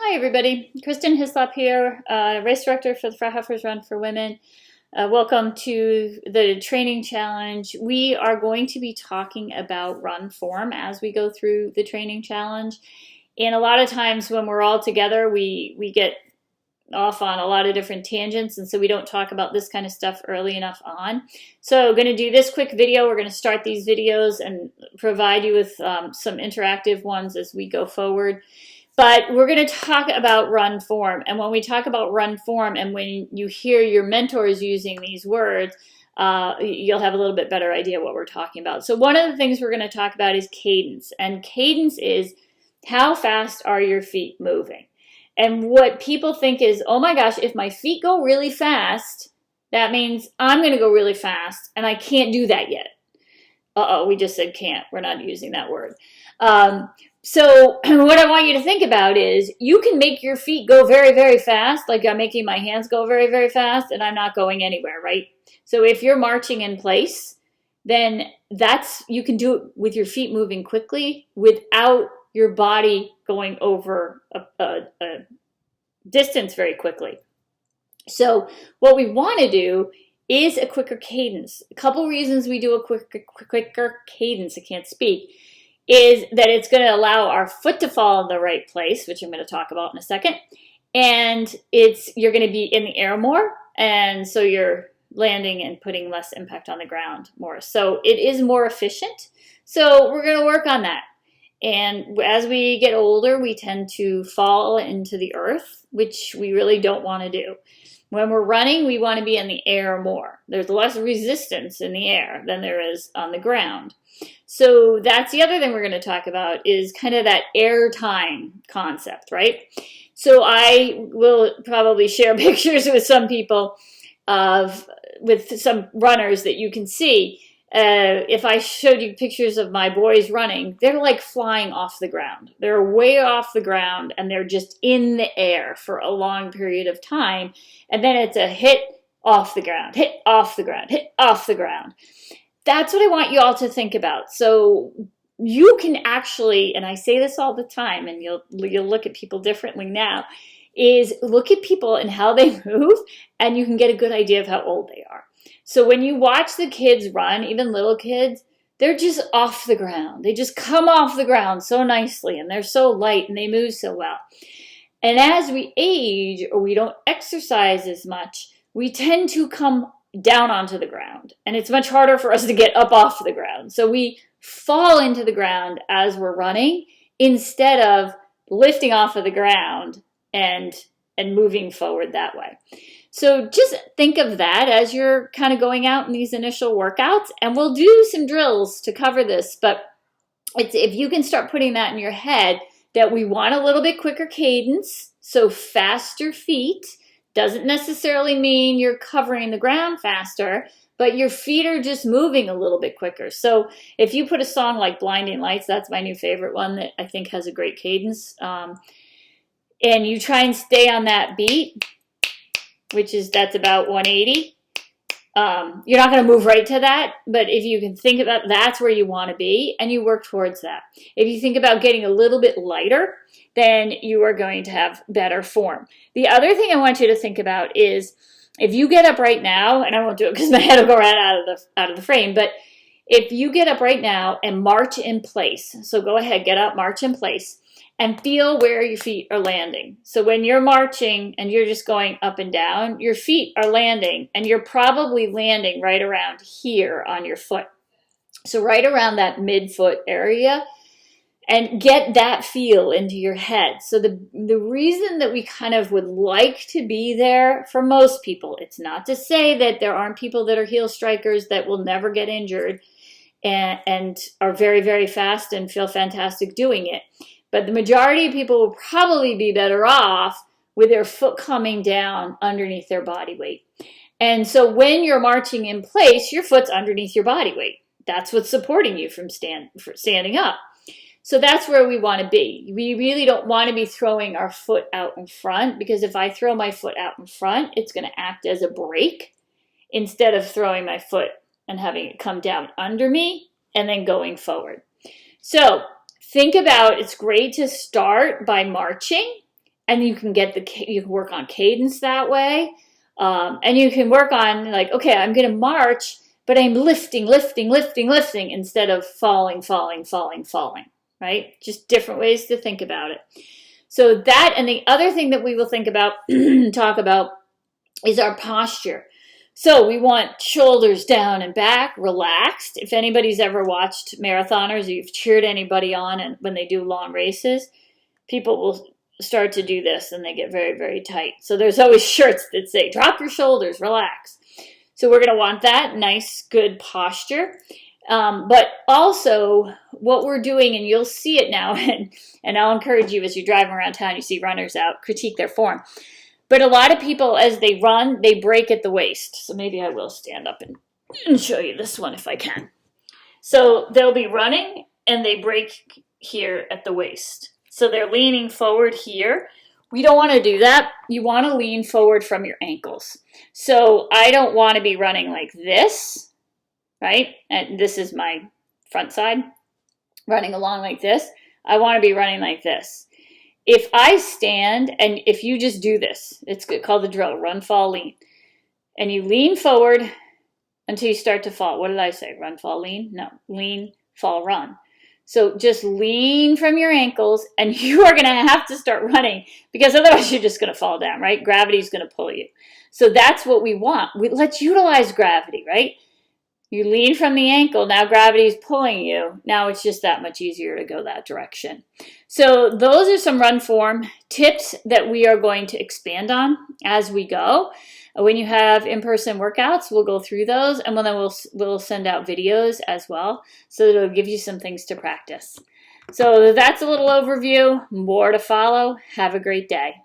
Hi everybody, Kristen Hislop here, race director for the Freihofer's Run for Women. Welcome to the training challenge. We are going to be talking about run form as we go through the training challenge. And a lot of times when we're all together, we get off on a lot of different tangents, and so we don't talk about this kind of stuff early enough on. So I'm going to do this quick video. We're going to start these videos and provide you with some interactive ones as we go forward. But we're going to talk about run form. And when we talk about run form, and when you hear your mentors using these words, you'll have a little bit better idea what we're talking about. So one of the things we're going to talk about is cadence. And cadence is how fast are your feet moving? And what people think is, oh my gosh, if my feet go really fast, that means I'm going to go really fast, and I can't do that yet. Uh-oh, we just said can't. We're not using that word. So what I want you to think about is you can make your feet go very, very fast, like I'm making my hands go very, very fast, and I'm not going anywhere, right? So if you're marching in place, then you can do it with your feet moving quickly without your body going over a distance very quickly. So what we want to do is a quicker cadence. A couple reasons we do a quicker cadence, I can't speak, is that it's going to allow our foot to fall in the right place, which I'm going to talk about in a second. And you're going to be in the air more, and so you're landing and putting less impact on the ground more. So it is more efficient. So we're going to work on that. And as we get older, we tend to fall into the earth, which we really don't want to do. When we're running, we want to be in the air more. There's less resistance in the air than there is on the ground. So that's the other thing we're going to talk about, is kind of that air time concept, right? So I will probably share pictures with some people with some runners that you can see. If I showed you pictures of my boys running, they're like flying off the ground. They're way off the ground, and they're just in the air for a long period of time. And then it's a hit off the ground, hit off the ground, hit off the ground. That's what I want you all to think about. So you can actually, and I say this all the time, and you'll look at people differently now, is look at people and how they move, and you can get a good idea of how old they are. So when you watch the kids run, even little kids, they're just off the ground. They just come off the ground so nicely, and they're so light, and they move so well. And as we age, or we don't exercise as much, we tend to come down onto the ground, and it's much harder for us to get up off the ground. So we fall into the ground as we're running instead of lifting off of the ground and moving forward that way. So just think of that as you're kind of going out in these initial workouts, and we'll do some drills to cover this, but if you can start putting that in your head that we want a little bit quicker cadence, so faster feet, doesn't necessarily mean you're covering the ground faster, but your feet are just moving a little bit quicker. So if you put a song like Blinding Lights, that's my new favorite one that I think has a great cadence, and you try and stay on that beat, that's about 180. You're not going to move right to that, but if you can think about that's where you want to be, and you work towards that. If you think about getting a little bit lighter, then you are going to have better form. The other thing I want you to think about is if you get up right now, and I won't do it because my head will go right out of the frame, but if you get up right now and march in place, so go ahead, get up, march in place, and feel where your feet are landing. So when you're marching and you're just going up and down, your feet are landing, and you're probably landing right around here on your foot. So right around that midfoot area, and get that feel into your head. So the reason that we kind of would like to be there for most people, it's not to say that there aren't people that are heel strikers that will never get injured and are very, very fast and feel fantastic doing it. But the majority of people will probably be better off with their foot coming down underneath their body weight. And so when you're marching in place, your foot's underneath your body weight. That's what's supporting you from standing up. So that's where we want to be. We really don't want to be throwing our foot out in front, because if I throw my foot out in front, it's going to act as a brake instead of throwing my foot and having it come down under me and then going forward. So think about, it's great to start by marching and you can work on cadence that way. And you can work on like, okay, I'm going to march, but I'm lifting instead of falling, right? Just different ways to think about it. So that, and the other thing that we will think about, talk about, is our posture. So we want shoulders down and back, relaxed. If anybody's ever watched marathoners, or you've cheered anybody on, and when they do long races, people will start to do this and they get very, very tight. So there's always shirts that say, drop your shoulders, relax. So we're going to want that nice, good posture. But also what we're doing, and you'll see it now, and I'll encourage you as you're driving around town, you see runners out, critique their form. But a lot of people, as they run, they break at the waist. So maybe I will stand up and show you this one if I can. So they'll be running and they break here at the waist. So they're leaning forward here. We don't want to do that. You want to lean forward from your ankles. So I don't want to be running like this, right? And this is my front side, running along like this. I want to be running like this. If I stand, and if you just do this, it's called the drill, run, fall, lean. And you lean forward until you start to fall. What did I say? Run, fall, lean? No, lean, fall, run. So just lean from your ankles, and you are going to have to start running, because otherwise you're just going to fall down, right? Gravity's going to pull you. So that's what we want. Let's utilize gravity, right? You lean from the ankle, now gravity is pulling you. Now it's just that much easier to go that direction. So those are some run form tips that we are going to expand on as we go. When you have in-person workouts, we'll go through those, and then we'll send out videos as well, so that it'll give you some things to practice. So that's a little overview. More to follow. Have a great day.